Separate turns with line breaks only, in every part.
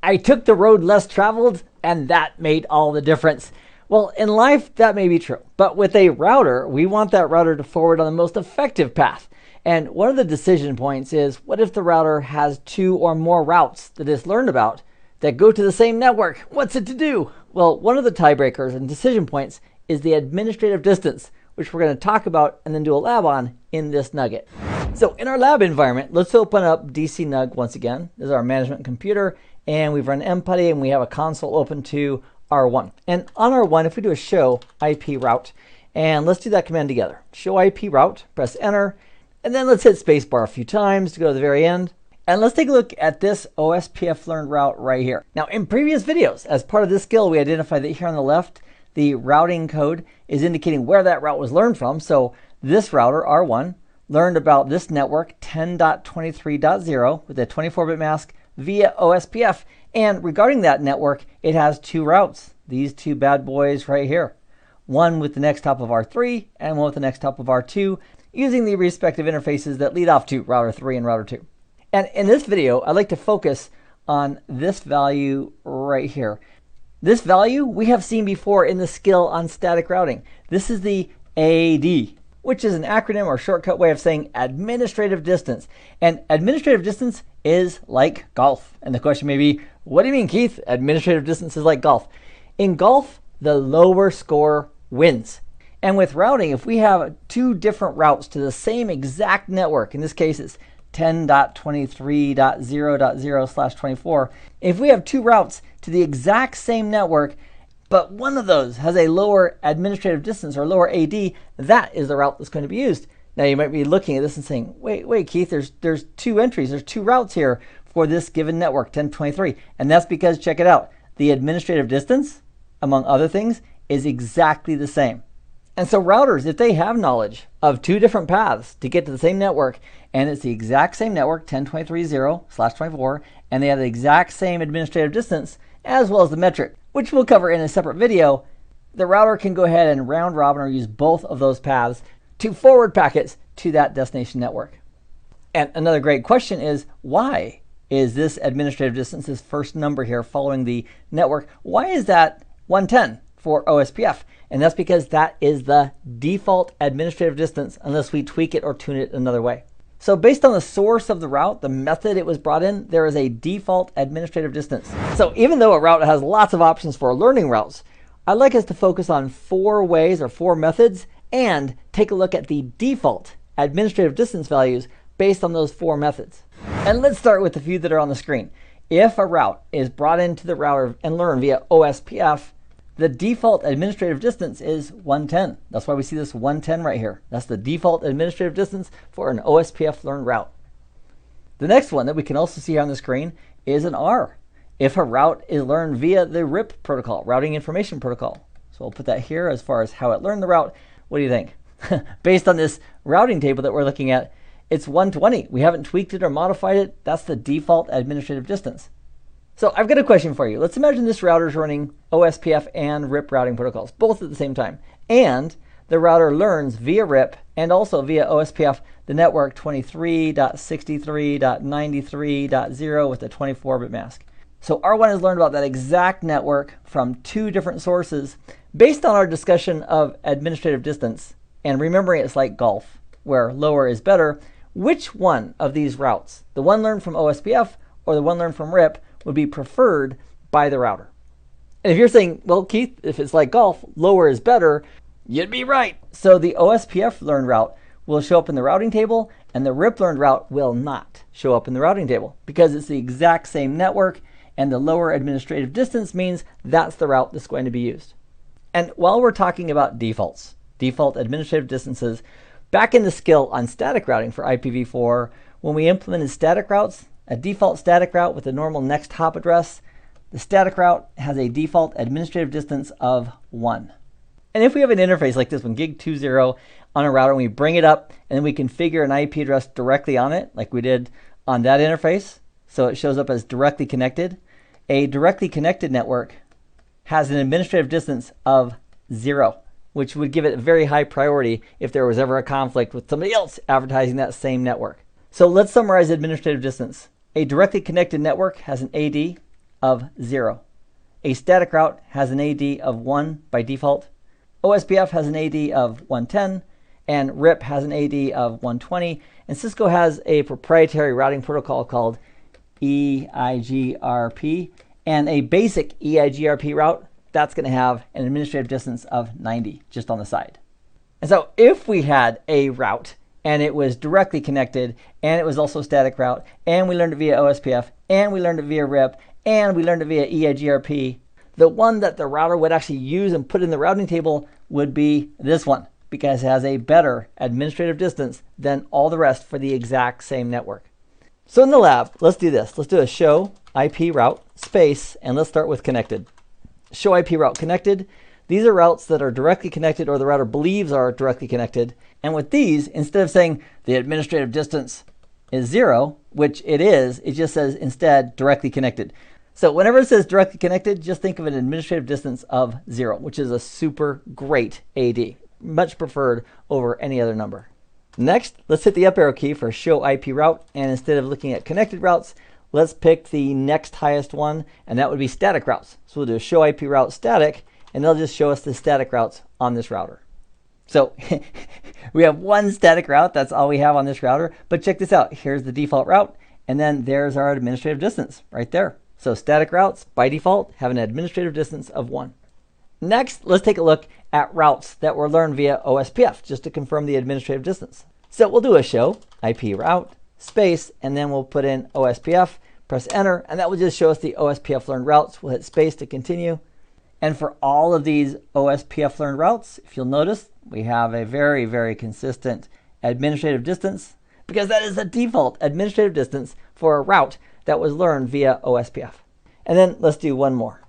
I took the road less traveled and that made all the difference. Well, in life, that may be true. But with a router, we want that router to forward on the most effective path. And one of the decision points is, what if the router has 2 or more routes that it's learned about that go to the same network? What's it to do? Well, one of the tiebreakers and decision points is the administrative distance, which we're going to talk about and then do a lab on in this nugget. So in our lab environment, let's open up DCNug once again. This is our management computer, and we've run mputty, and we have a console open to R1. And on R1, if we do a show IP route, and let's do that command together. Show IP route, press enter, and then let's hit spacebar a few times to go to the very end. And let's take a look at this OSPF learned route right here. Now, in previous videos, as part of this skill, we identified that here on the left, the routing code is indicating where that route was learned from. So this router, R1, learned about this network 10.23.0 with a 24-bit mask via OSPF. And regarding that network, it has 2 routes, these 2 bad boys right here. One with the next hop of R3 and one with the next hop of R2, using the respective interfaces that lead off to router 3 and router 2. And in this video, I'd like to focus on this value right here. This value we have seen before in the skill on static routing. This is the AD, which is an acronym or shortcut way of saying administrative distance. And administrative distance is like golf. And the question may be, what do you mean, Keith? Administrative distance is like golf. In golf, the lower score wins. And with routing, if we have 2 different routes to the same exact network, in this case it's 10.23.0.0/24, if we have 2 routes to the exact same network, but one of those has a lower administrative distance or lower AD, that is the route that's going to be used. Now you might be looking at this and saying, wait, Keith, there's 2 entries, there's 2 routes here for this given network, 10.23. And that's because, check it out, the administrative distance, among other things, is exactly the same. And so routers, if they have knowledge of 2 different paths to get to the same network, and it's the exact same network, 10.23.0/24, and they have the exact same administrative distance, as well as the metric, which we'll cover in a separate video, the router can go ahead and round robin or use both of those paths to forward packets to that destination network. And another great question is, why is this administrative distance, this first number here following the network, why is that 110 for OSPF? And that's because that is the default administrative distance unless we tweak it or tune it another way. So based on the source of the route, the method it was brought in, there is a default administrative distance. So even though a route has lots of options for learning routes, I'd like us to focus on 4 ways or 4 methods and take a look at the default administrative distance values based on those 4 methods. And let's start with the few that are on the screen. If a route is brought into the router and learned via OSPF, the default administrative distance is 110. That's why we see this 110 right here. That's the default administrative distance for an OSPF learned route. The next one that we can also see on the screen is an R. If a route is learned via the RIP protocol, Routing Information Protocol. So I'll put that here as far as how it learned the route. What do you think? Based on this routing table that we're looking at, it's 120. We haven't tweaked it or modified it. That's the default administrative distance. So I've got a question for you. Let's imagine this router is running OSPF and RIP routing protocols, both at the same time. And the router learns via RIP and also via OSPF the network 23.63.93.0 with a 24-bit mask. So R1 has learned about that exact network from 2 different sources based on our discussion of administrative distance. And remembering it's like golf, where lower is better, which one of these routes, the one learned from OSPF or the one learned from RIP, would be preferred by the router? And if you're saying, well, Keith, if it's like golf, lower is better, you'd be right. So the OSPF learned route will show up in the routing table, and the RIP learned route will not show up in the routing table because it's the exact same network, and the lower administrative distance means that's the route that's going to be used. And while we're talking about defaults, default administrative distances, back in the skill on static routing for IPv4, when we implemented static routes, a default static route with a normal next hop address, the static route has a default administrative distance of 1. And if we have an interface like this one, gig20 on a router, and we bring it up and then we configure an IP address directly on it, like we did on that interface, so it shows up as directly connected, a directly connected network has an administrative distance of 0, which would give it a very high priority if there was ever a conflict with somebody else advertising that same network. So let's summarize administrative distance. A directly connected network has an AD of 0. A static route has an AD of 1 by default. OSPF has an AD of 110, and RIP has an AD of 120. And Cisco has a proprietary routing protocol called EIGRP, and a basic EIGRP route, that's going to have an administrative distance of 90 just on the side. And so if we had a route and it was directly connected, and it was also a static route, and we learned it via OSPF, and we learned it via RIP, and we learned it via EIGRP, the one that the router would actually use and put in the routing table would be this one, because it has a better administrative distance than all the rest for the exact same network. So in the lab, let's do this. Let's do a show IP route space, and let's start with connected. Show IP route connected. These are routes that are directly connected, or the router believes are directly connected. And with these, instead of saying the administrative distance is 0, which it is, it just says instead directly connected. So whenever it says directly connected, just think of an administrative distance of 0, which is a super great AD, much preferred over any other number. Next, let's hit the up arrow key for show IP route, and instead of looking at connected routes, let's pick the next highest one, and that would be static routes. So we'll do a show IP route static, and they'll just show us the static routes on this router. So we have one static route, that's all we have on this router, but check this out. Here's the default route, and then there's our administrative distance right there. So static routes, by default, have an administrative distance of 1. Next, let's take a look at routes that were learned via OSPF, just to confirm the administrative distance. So we'll do a show IP route space, and then we'll put in OSPF, press enter, and that will just show us the OSPF learned routes. We'll hit space to continue. And for all of these OSPF learned routes, if you'll notice, we have a very, very consistent administrative distance, because that is the default administrative distance for a route that was learned via OSPF. And then let's do one more.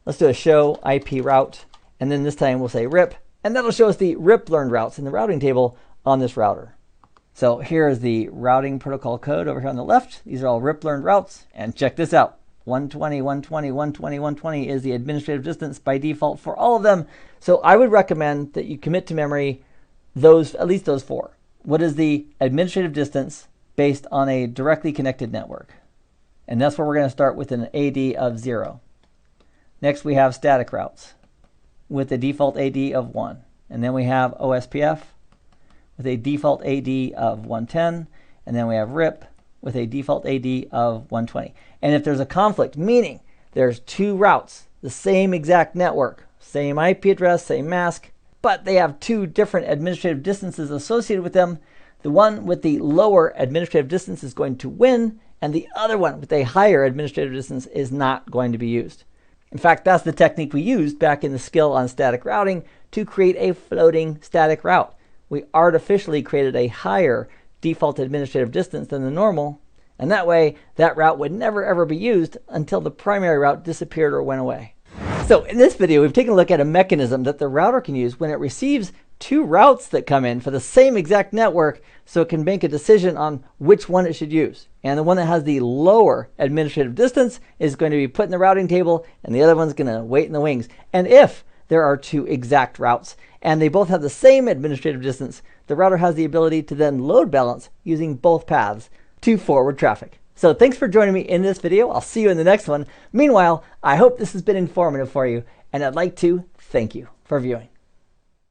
Let's do a show IP route, and then this time we'll say RIP, and that'll show us the RIP learned routes in the routing table on this router. So here is the routing protocol code over here on the left. These are all RIP learned routes, and check this out. 120, 120, 120, 120 is the administrative distance by default for all of them. So I would recommend that you commit to memory those, at least those 4. What is the administrative distance based on a directly connected network? And that's where we're going to start with an AD of 0. Next we have static routes with a default AD of 1. And then we have OSPF with a default AD of 110. And then we have RIP with a default AD of 120. And if there's a conflict, meaning there's 2 routes, the same exact network, same IP address, same mask, but they have 2 different administrative distances associated with them, the one with the lower administrative distance is going to win, and the other one with a higher administrative distance is not going to be used. In fact, that's the technique we used back in the skill on static routing to create a floating static route. We artificially created a higher default administrative distance than the normal, and that way that route would never ever be used until the primary route disappeared or went away. So in this video, we've taken a look at a mechanism that the router can use when it receives 2 routes that come in for the same exact network, so it can make a decision on which one it should use. And the one that has the lower administrative distance is going to be put in the routing table, and the other one's going to wait in the wings. And if there are 2 exact routes and they both have the same administrative distance, the router has the ability to then load balance using both paths to forward traffic. So thanks for joining me in this video. I'll see you in the next one. Meanwhile, I hope this has been informative for you, and I'd like to thank you for viewing.